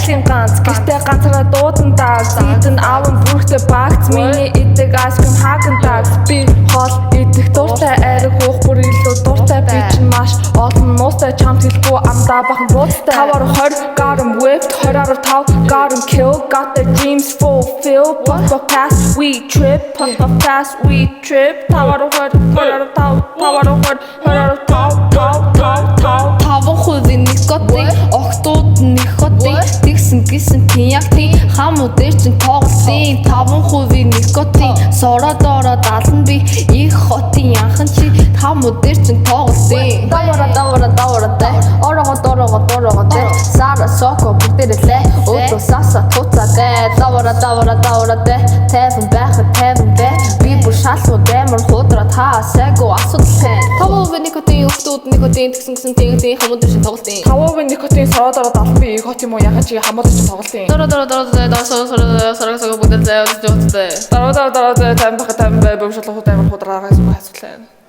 айлын ганц гэртээ ганцаараа дуудан дааг зийдэн аавн бүрхтээ багц миний идэг айскрим хааган дааг би хоол идэх дуртай айраг уух бүр илүү дуртай би чинь маш олон нуустай чамд хэлгүй амдаа бахан буудтай 5-20 got him whipped 20-5 got him killed got the dreams fulfilled pop fast we trip pop fast we trip 5% никотин октод никотин тэгсэн гисэн тиякти хамуу дээр чин тоглолтын 5% никотин сороод ороод алан би их хотын янхан чи хамуу дээр чин тоглолтын орогод сара соко бүтэрэлээ өөдөө саса туцаатай давара тэвэн бэ би бүр шалсуу дэмэр худраад хаасайгу асуудалтай 5% никотин октод никотин тэгсэн тиякти хамуу дээр чин тоглолтын 5% никотин сороод ороод алан би их хотын муу янхан чи хамуу дээр чин тоглолтын сороо бүгдээ заяа дараа тайм бай бөвшөлөх тайм худраагаас асуулаа